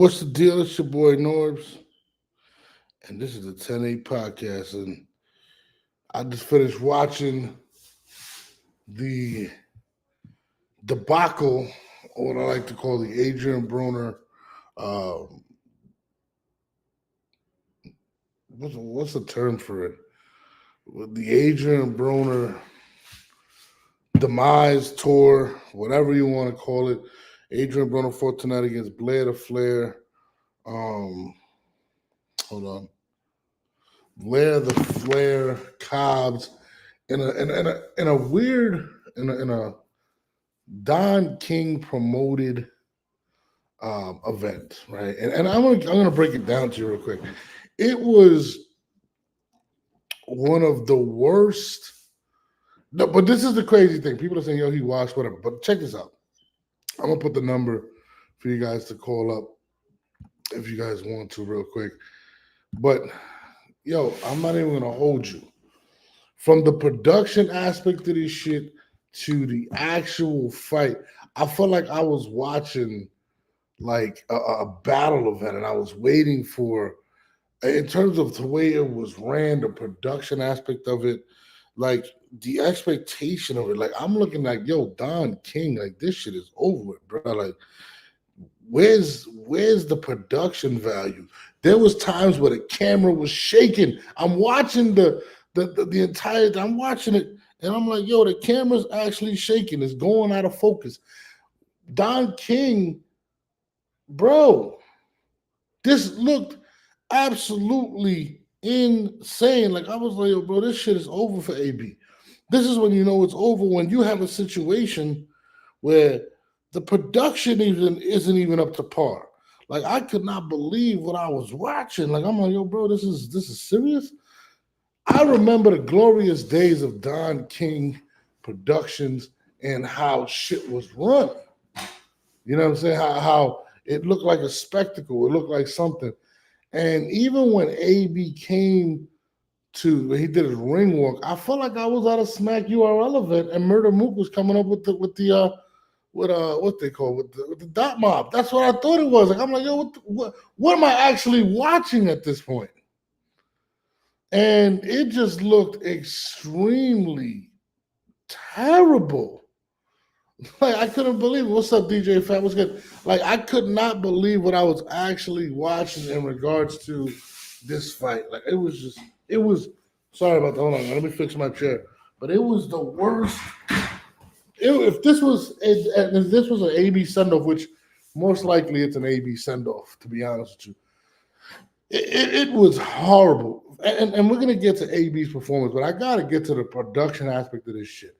What's the deal? It's your boy Norbs, and this is the 10-8 podcast. And I just finished watching the debacle, or what I like to call the Adrien Broner. Uh, what's the term for it? The Adrien Broner demise tour, whatever you want to call it. Adrien Broner fought tonight against Blair the Flair. Um, Hold on. Blair the Flair, Cobbs, in a weird in a Don King promoted event, right? And I'm gonna break it down to you real quick. It was one of the worst. No, but this is the crazy thing. People are saying, "Yo, he watched whatever." But check this out. I'm gonna put the number for you guys to call up if you guys want to, real quick. But yo, I'm not even gonna hold you. From the production aspect of this shit to the actual fight, I felt like I was watching like a battle event, and I was waiting for, in terms of the way it was ran, the production aspect of it, like the expectation of it. Like I'm looking like, yo, Don King, like this shit is over with, bro. Like where's the production value? There was times where the camera was shaking. I'm watching the entire. I'm watching it, and I'm like, yo, the camera's actually shaking. It's going out of focus. Don King, bro, this looked absolutely insane. Like I was like, yo, bro, this shit is over for AB. This is when you know it's over, when you have a situation where the production even isn't even up to par. Like I could not believe what I was watching. Like I'm like, yo, bro, this is serious. I remember the glorious days of Don King Productions and how shit was run. You know what I'm saying? How it looked like a spectacle. It looked like something. And even when AB came to, when he did his ring walk, I felt like I was at a Smack URL event, and Murder Mook was coming up with what they call with the dot mob. That's what I thought it was. Like I'm like, yo, what am I actually watching at this point? And it just looked extremely terrible. Like I couldn't believe it. What's up, DJ Fat? What's good? Like I could not believe what I was actually watching in regards to this fight. Like it was. Sorry about that. Hold on, let me fix my chair. But it was the worst. If this was an AB send off, which most likely it's an AB send off, to be honest with you, it was horrible. And we're gonna get to AB's performance, but I gotta get to the production aspect of this shit.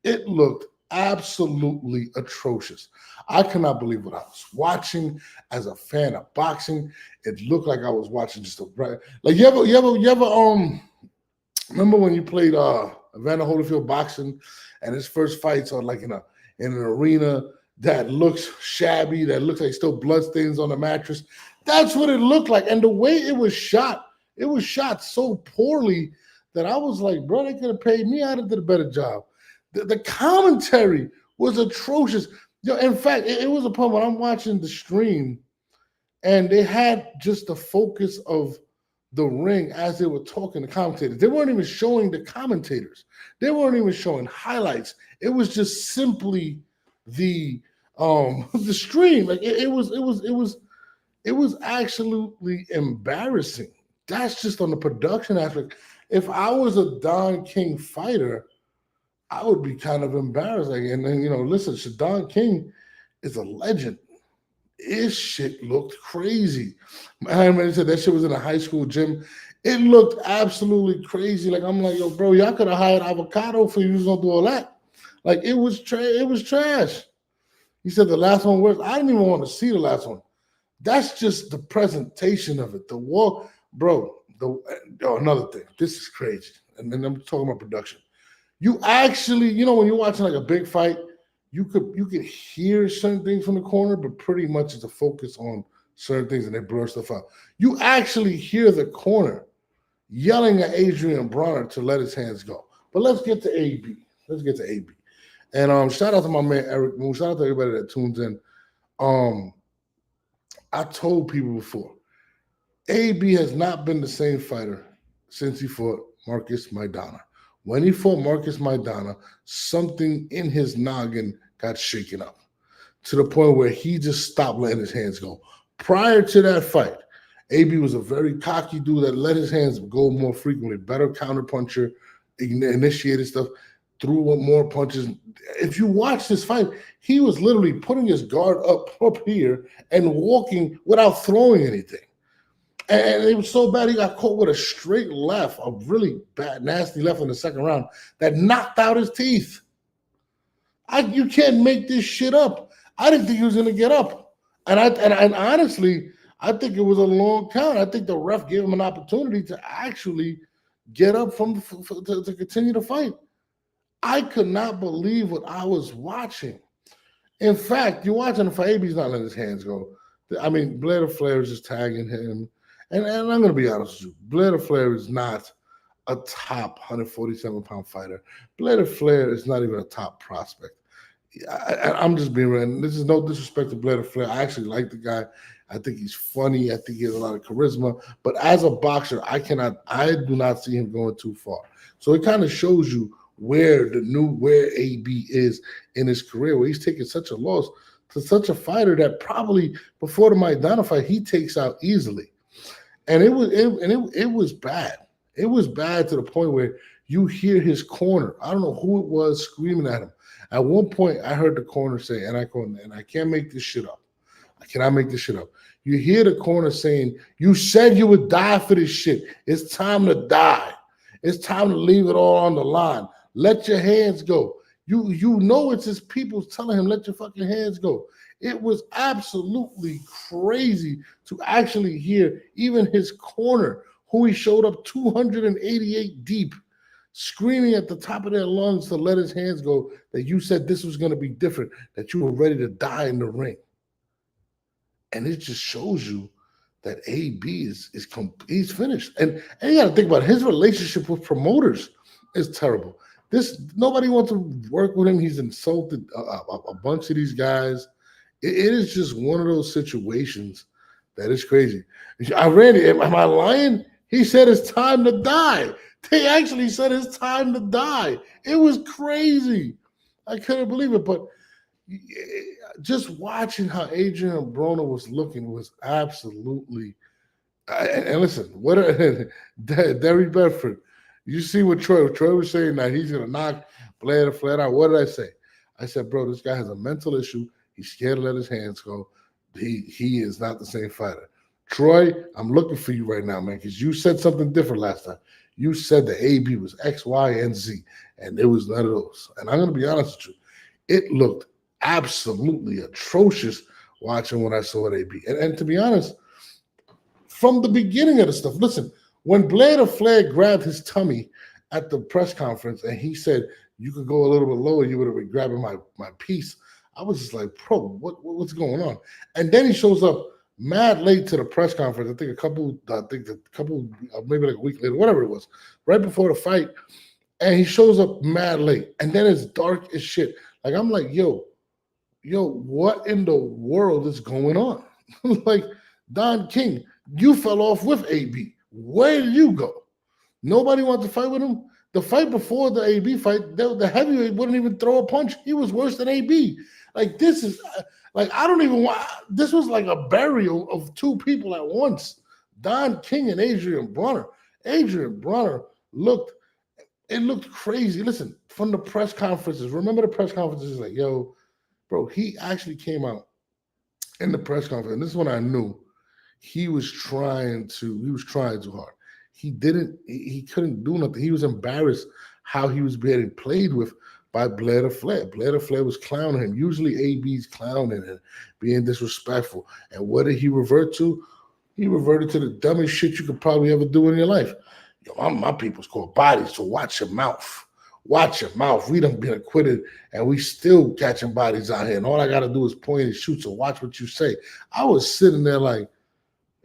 It looked absolutely atrocious. I cannot believe what I was watching as a fan of boxing. It looked like I was watching just a like you ever remember when you played Evander Holyfield boxing, and his first fights are like in an arena that looks shabby, that looks like still bloodstains on the mattress. That's what it looked like. And the way it was shot so poorly that I was like, bro, they could have paid me. I'd have did a better job. The commentary was atrocious. Yo, in fact, it was a point when I'm watching the stream, and they had just the focus of the ring as they were talking to commentators. They weren't even showing the commentators. They weren't even showing highlights. It was just simply the the stream. Like it was absolutely embarrassing. That's just on the production aspect. If I was a Don King fighter, I would be kind of embarrassed. Like, and then, listen, Don King is a legend. His shit looked crazy. I remember said that shit was in a high school gym. It looked absolutely crazy. Like I'm like, yo, bro, y'all could have hired Avocado for you to do all that. Like it was trash. He said the last one was. I didn't even want to see the last one. That's just the presentation of it. The wall, bro. Another thing. This is crazy. And then I'm talking about production. You actually, when you're watching like a big fight, you could hear certain things from the corner, but pretty much it's a focus on certain things and they blur stuff out. You actually hear the corner yelling at Adrien Broner to let his hands go. But let's get to AB. Let's get to AB. And shout out to my man Eric Moon. Shout out to everybody that tunes in. I told people before, AB has not been the same fighter since he fought Marcus Maidana. When he fought Marcus Maidana, something in his noggin got shaken up to the point where he just stopped letting his hands go. Prior to that fight, AB was a very cocky dude that let his hands go more frequently, better counterpuncher, initiated stuff, threw more punches. If you watch this fight, he was literally putting his guard up here and walking without throwing anything. And it was so bad he got caught with a straight left, a really bad, nasty left in the second round that knocked out his teeth. You can't make this shit up. I didn't think he was going to get up. And honestly, I think it was a long count. I think the ref gave him an opportunity to actually get up to continue the fight. I could not believe what I was watching. In fact, you're watching the fight, AB's not letting his hands go. I mean, Blair Flair is just tagging him. And I'm going to be honest with you. Blair Flair is not a top 147-pound fighter. Blair Flair is not even a top prospect. I'm just being real. This is no disrespect to Blair Flair. I actually like the guy. I think he's funny. I think he has a lot of charisma. But as a boxer, I do not see him going too far. So it kind of shows you where AB is in his career, where he's taking such a loss to such a fighter that probably before the Maidana fight he takes out easily. And it was bad. It was bad to the point where you hear his corner. I don't know who it was screaming at him. At one point, I heard the corner say, and I can't make this shit up. I cannot make this shit up. You hear the corner saying, "You said you would die for this shit. It's time to die. It's time to leave it all on the line. Let your hands go." You know it's his people telling him, "Let your fucking hands go." It was absolutely crazy to actually hear even his corner, who he showed up 288 deep, screaming at the top of their lungs to let his hands go, that you said this was going to be different, that you were ready to die in the ring. And it just shows you that AB he's finished. And you got to think about it. His relationship with promoters is terrible. Nobody wants to work with him. He's insulted a bunch of these guys. It is just one of those situations that is crazy. I read it. Am I lying? He said it's time to die. They actually said it's time to die. It was crazy. I couldn't believe it. But just watching how Adrien Broner was looking was absolutely. And listen, Derry Bedford, you see what Troy was saying that he's going to knock Blair flat out. What did I say? I said, bro, this guy has a mental issue. He's scared to let his hands go. He is not the same fighter. Troy, I'm looking for you right now, man, because you said something different last time. You said that AB was X, Y, and Z, and it was none of those. And I'm going to be honest with you. It looked absolutely atrocious watching when I saw it, AB. And to be honest, from the beginning of the stuff, listen, when Blair Flair grabbed his tummy at the press conference and he said, you could go a little bit lower, you would have been grabbing my piece. I was just like, bro, what's going on? And then he shows up mad late to the press conference. I think a couple, maybe like a week later, whatever it was, right before the fight. And he shows up mad late. And then it's dark as shit. Like, I'm like, yo, what in the world is going on? Like, Don King, you fell off with AB. Where did you go? Nobody wanted to fight with him. The fight before the AB fight, the heavyweight wouldn't even throw a punch. He was worse than AB. Like, this is, like, I don't even want, this was like a burial of two people at once. Don King and Adrien Broner. Adrien Broner looked crazy. Listen, from the press conferences, remember the press conferences, like, yo, bro, he actually came out in the press conference, and this is when I knew he was trying too hard. He couldn't do nothing. He was embarrassed how he was being played with by Blair Flair. Blair Flair was clowning him. Usually AB's clowning and being disrespectful. And what did he revert to? He reverted to the dumbest shit you could probably ever do in your life. Yo, my people's called bodies, so watch your mouth. Watch your mouth. We done been acquitted, and we still catching bodies out here. And all I got to do is point and shoot, so watch what you say. I was sitting there like,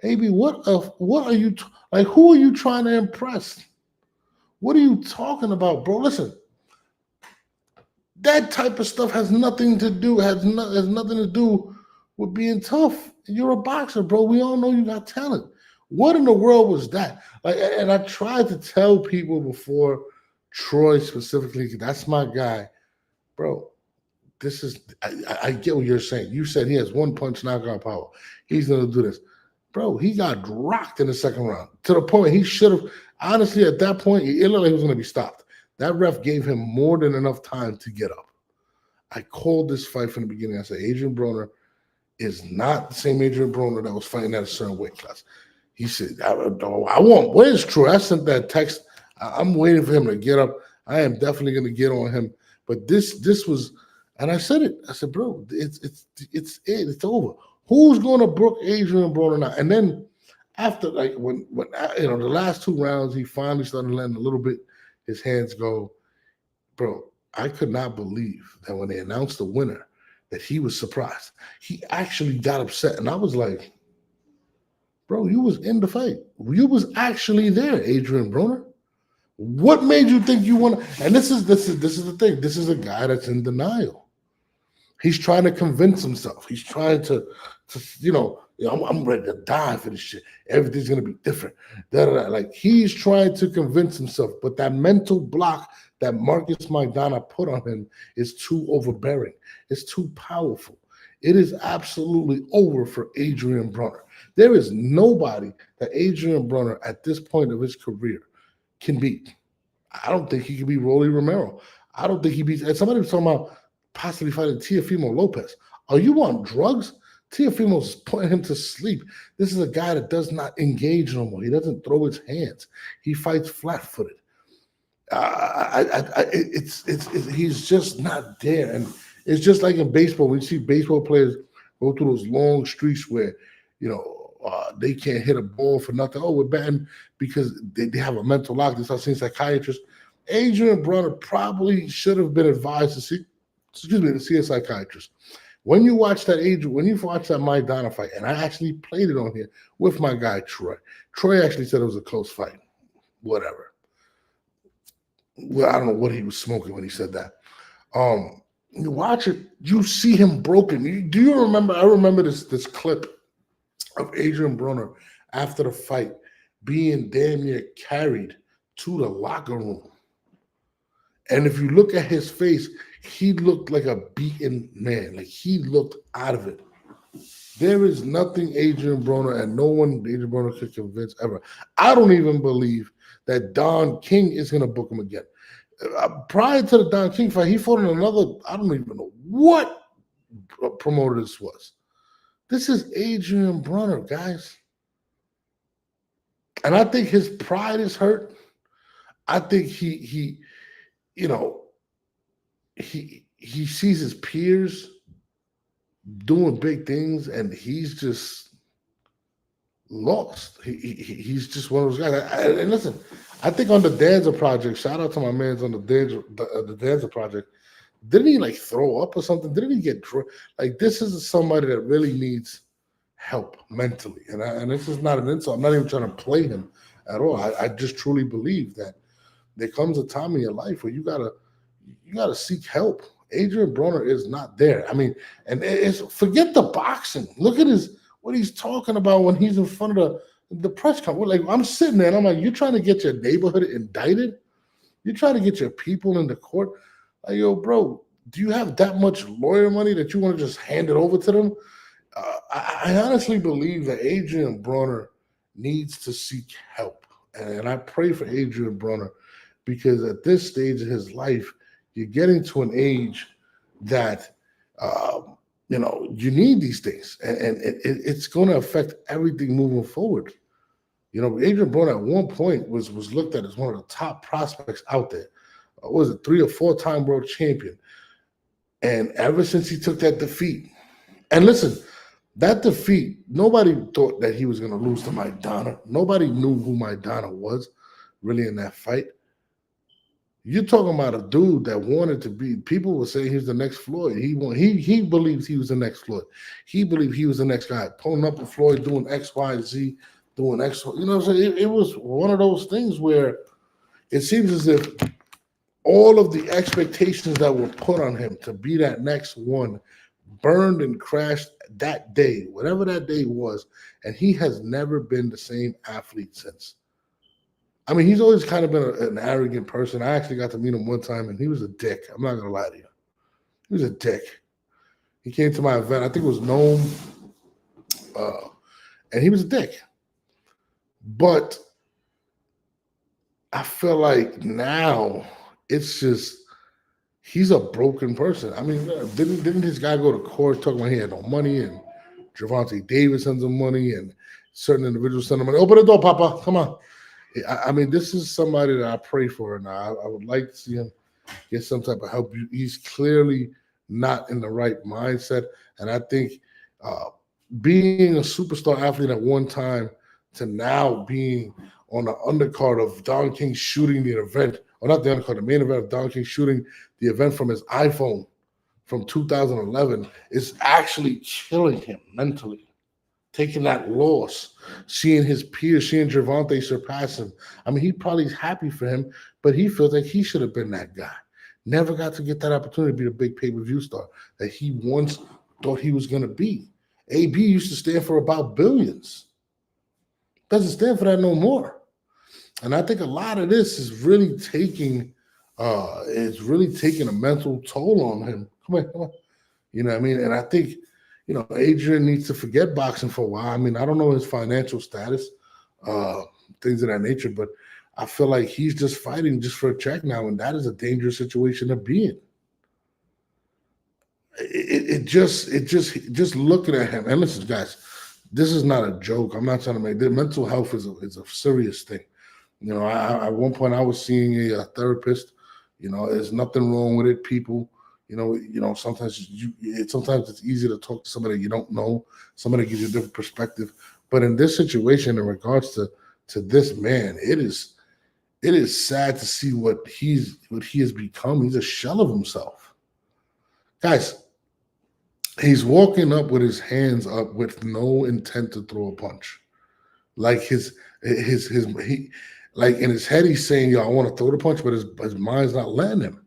AB, what are you, like, who are you trying to impress? What are you talking about, bro? Listen, that type of stuff has nothing to do with being tough. You're a boxer, bro. We all know you got talent. What in the world was that? Like, and I tried to tell people before, Troy specifically, that's my guy, bro. This is I get what you're saying. You said he has one punch knockout power. He's gonna do this. Bro, he got rocked in the second round to the point he should have honestly at that point, it looked like he was gonna be stopped. That ref gave him more than enough time to get up. I called this fight from the beginning. I said Adrien Broner is not the same Adrien Broner that was fighting at a certain weight class. He said, I want, where's Troy? I sent that text. I'm waiting for him to get up. I am definitely going to get on him. But this was, and I said it. I said, bro, it's over. Who's going to brook Adrien Broner now? And then after, like, when the last two rounds, he finally started letting a little bit his hands go. Bro, I could not believe that when they announced the winner, that he was surprised. He actually got upset. And I was like, bro, you was in the fight. You was actually there, Adrien Broner. What made you think you want to? And this is the thing. This is a guy that's in denial. He's trying to convince himself. He's trying to I'm ready to die for this shit. Everything's gonna be different. Like he's trying to convince himself, but that mental block that Marcus Maidana put on him is too overbearing. It's too powerful. It is absolutely over for Adrien Broner. There is nobody that Adrien Broner at this point of his career can beat. I don't think he can beat Rolly Romero. I don't think he beats. And somebody was talking about possibly fighting Teofimo Lopez. Are you on drugs? Teofimo's putting him to sleep. This is a guy that does not engage no more. He doesn't throw his hands. He fights flat-footed. He's just not there. And it's just like in baseball. We see baseball players go through those long streaks where, they can't hit a ball for nothing. Oh, we're batting because they have a mental lock. They start seeing psychiatrists. Adrien Broner probably should have been advised to see a psychiatrist. When you watch that Maidana fight, and I actually played it on here with my guy Troy. Troy actually said it was a close fight. Whatever. Well, I don't know what he was smoking when he said that. You watch it, you see him broken. Do you remember? I remember this clip of Adrien Broner after the fight being damn near carried to the locker room. And if you look at his face, he looked like a beaten man. Like he looked out of it. There is nothing Adrien Broner and no one Adrien Broner could convince ever. I don't even believe that Don King is going to book him again. Prior to the Don King fight, he fought in another, I don't even know what promoter this was. This is Adrien Broner, guys. And I think his pride is hurt. I think he sees his peers doing big things and he's just lost. He's just one of those guys. And listen, I think on the Danza Project, shout out to my man on the Danza Project, didn't he like throw up or something? Didn't he get like this is somebody that really needs help mentally. And this is not an insult. I'm not even trying to play him at all. I just truly believe that there comes a time in your life where you gotta seek help. Adrien Broner is not there. I mean, and forget the boxing. Look at what he's talking about when he's in front of the press conference. Like I'm sitting there and I'm like, you're trying to get your neighborhood indicted? You're trying to get your people into court? Like, yo, bro, do you have that much lawyer money that you want to just hand it over to them? I honestly believe that Adrien Broner needs to seek help. And I pray for Adrien Broner because at this stage of his life, you're getting to an age that, you need these things. And it's going to affect everything moving forward. Adrien Broner at one point was looked at as one of the top prospects out there. Was it 3 or 4-time world champion? And ever since he took that defeat, and listen, that defeat, nobody thought that he was going to lose to Maidana. Nobody knew who Maidana was really in that fight. You're talking about a dude that wanted to be, people were saying he's the next Floyd. He believes he was the next Floyd. He believed he was the next guy, pulling up with Floyd, doing X, Y, Z, doing X. You know what I'm saying? It was one of those things where it seems as if all of the expectations that were put on him to be that next one burned and crashed that day, whatever that day was, and he has never been the same athlete since. I mean, he's always kind of been an arrogant person. I actually got to meet him one time, and he was a dick. I'm not gonna lie to you. He was a dick. He came to my event. I think it was Nome, and he was a dick. But I feel like now it's just he's a broken person. I mean, didn't his guy go to court talking about he had no money and Gervonta Davis sends him money and certain individuals send him money? Open the door, Papa. Come on. I mean, this is somebody that I pray for now. I would like to see him get some type of help. He's clearly not in the right mindset. And I think being a superstar athlete at one time to now being on the undercard of Don King shooting the event, or not the undercard, the main event of Don King shooting the event from his iPhone from 2011 is actually killing him mentally. Taking that loss, seeing his peers, seeing Gervonta surpass him. I mean, he probably is happy for him, but he feels like he should have been that guy. Never got to get that opportunity to be the big pay-per-view star that he once thought he was going to be. AB used to stand for about billions. Doesn't stand for that no more. And I think a lot of this is really taking a mental toll on him. Come on. You know what I mean? And I think, Adrien needs to forget boxing for a while. I mean, I don't know his financial status, things of that nature, but I feel like he's just fighting just for a check now, and that is a dangerous situation to be in. It just looking at him. And listen, guys, this is not a joke. I'm not trying to make the mental health is a serious thing. At one point I was seeing a therapist. There's nothing wrong with it, people. Sometimes it's easy to talk to somebody you don't know, somebody gives you a different perspective. But in this situation, in regards to this man, it is sad to see what he has become. He's a shell of himself. Guys, he's walking up with his hands up with no intent to throw a punch. Like like in his head, he's saying, I want to throw the punch, but his mind's not letting him.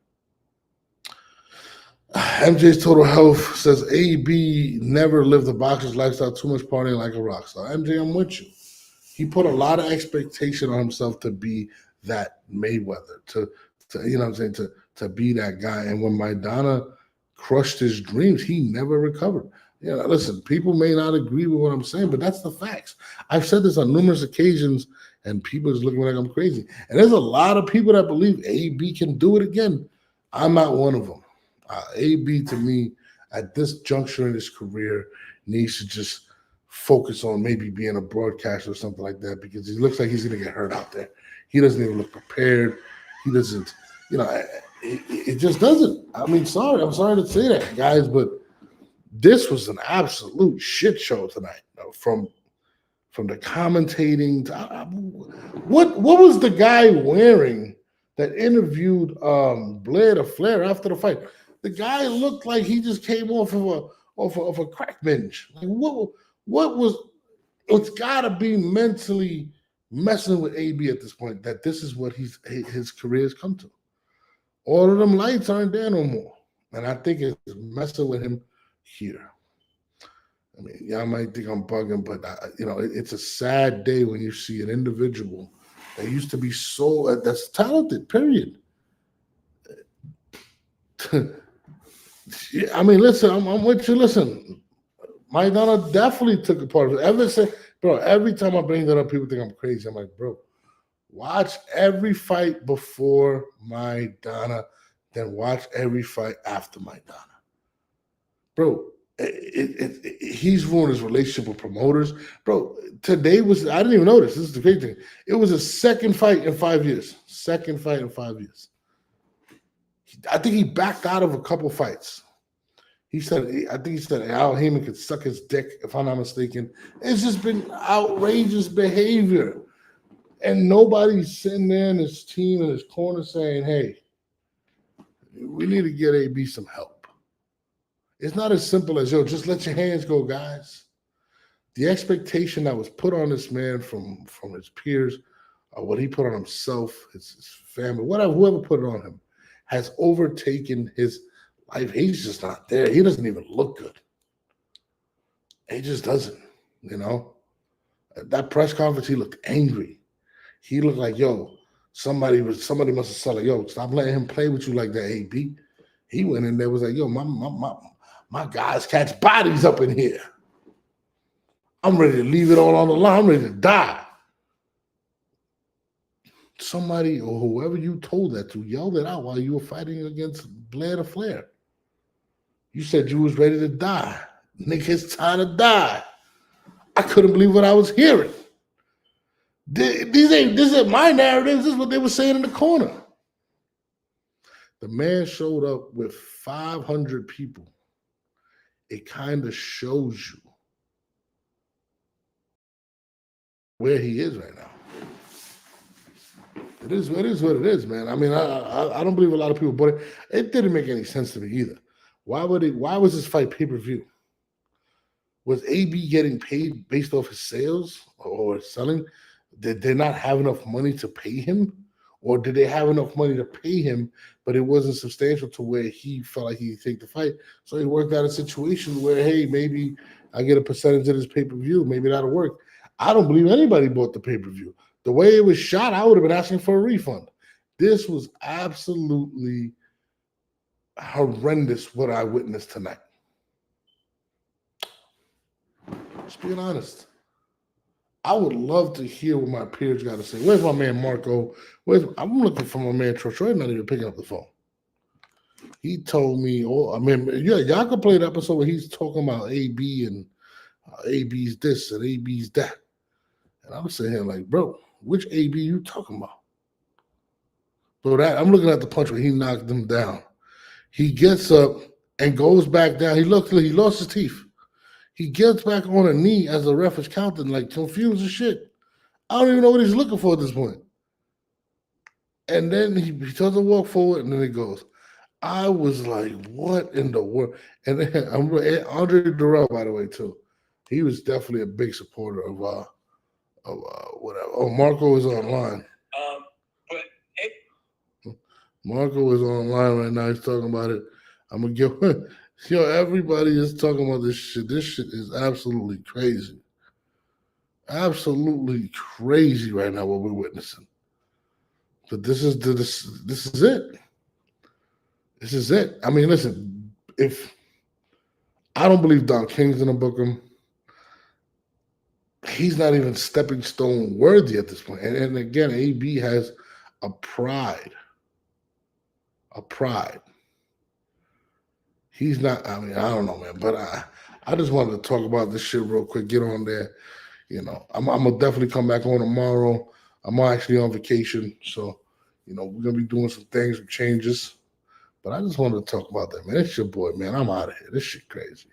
MJ's Total Health says AB never lived the boxer's lifestyle, too much partying like a rock star. MJ, I'm with you. He put a lot of expectation on himself to be that Mayweather, to be that guy. And when Maidana crushed his dreams, he never recovered. Listen, people may not agree with what I'm saying, but that's the facts. I've said this on numerous occasions, and people is looking like I'm crazy. And there's a lot of people that believe AB can do it again. I'm not one of them. AB, to me, at this juncture in his career, needs to just focus on maybe being a broadcaster or something like that, because he looks like he's going to get hurt out there. He doesn't even look prepared. He doesn't, it just doesn't. I mean, I'm sorry to say that, guys, but this was an absolute shit show tonight. From the commentating, what was the guy wearing that interviewed Blair to Flair after the fight? The guy looked like he just came off of a crack binge. Like what was? It's got to be mentally messing with AB at this point, that this is what his career has come to. All of them lights aren't there no more, and I think it's messing with him here. I mean, y'all might think I'm bugging, but it's a sad day when you see an individual that used to be that's talented. Period. I mean, listen, I'm with you. Listen, Maidana definitely took a part of it. Every time I bring that up, people think I'm crazy. I'm like, bro, watch every fight before Maidana, then watch every fight after Maidana. Bro, he's ruined his relationship with promoters. Bro, today I didn't even notice. This is the great thing. It was his second fight in 5 years. Second fight in 5 years. I think he backed out of a couple fights. I think he said Al Heyman could suck his dick, if I'm not mistaken. It's just been outrageous behavior. And nobody's sitting there in his team in his corner saying, hey, we need to get AB some help. It's not as simple as, just let your hands go, guys. The expectation that was put on this man from his peers, what he put on himself, his family, whoever put it on him, has overtaken his life. He's just not there. He doesn't even look good. He just doesn't, you know. That press conference, he looked angry. He looked like, yo, somebody must have said, like, yo, stop letting him play with you like that, AB. He went in there, was like, yo, my guys catch bodies up in here. I'm ready to leave it all on the line. I'm ready to die. Somebody or whoever you told that to yelled it out while you were fighting against Blair to Flair. You said you was ready to die. Nigga, it's time to die. I couldn't believe what I was hearing. This ain't my narrative. This is what they were saying in the corner. The man showed up with 500 people. It kind of shows you where he is right now. It is what it is, man. I mean, I don't believe a lot of people bought it. It didn't make any sense to me either. Why was this fight pay-per-view? Was AB getting paid based off his sales or selling? Did they not have enough money to pay him? Or did they have enough money to pay him, but it wasn't substantial to where he felt like he could take the fight? So he worked out a situation where, hey, maybe I get a percentage of this pay-per-view. Maybe that'll work. I don't believe anybody bought the pay-per-view. The way it was shot, I would have been asking for a refund. This was absolutely horrendous what I witnessed tonight. Just being honest. I would love to hear what my peers got to say. Where's my man Marco? I'm looking for my man Troy. Troy's not even picking up the phone. He told me, y'all can play the episode where he's talking about AB and AB's this and AB's that. And I'm sitting here like, bro, which AB you talking about? Bro, I'm looking at the punch where he knocked him down. He gets up and goes back down. He lost his teeth. He gets back on a knee as the ref is counting, like confused as shit. I don't even know what he's looking for at this point. And then he doesn't walk forward, and then he goes. I was like, what in the world? And then Andre Durrell, by the way, too. He was definitely a big supporter of whatever. Oh, Marco is online. Marco is online right now. He's talking about it. I'm gonna give everybody is talking about this shit. This shit is absolutely crazy. Absolutely crazy right now what we're witnessing. But this is it. This is it. I mean, listen, if I don't believe Don King's gonna book him, he's not even stepping stone worthy at this point. And again, AB has a pride. A pride. He's not, I mean, I don't know, man, but I just wanted to talk about this shit real quick, get on there. You know, I'm going to definitely come back on tomorrow. I'm actually on vacation, so, we're going to be doing some things, some changes. But I just wanted to talk about that, man. It's your boy, man. I'm out of here. This shit crazy.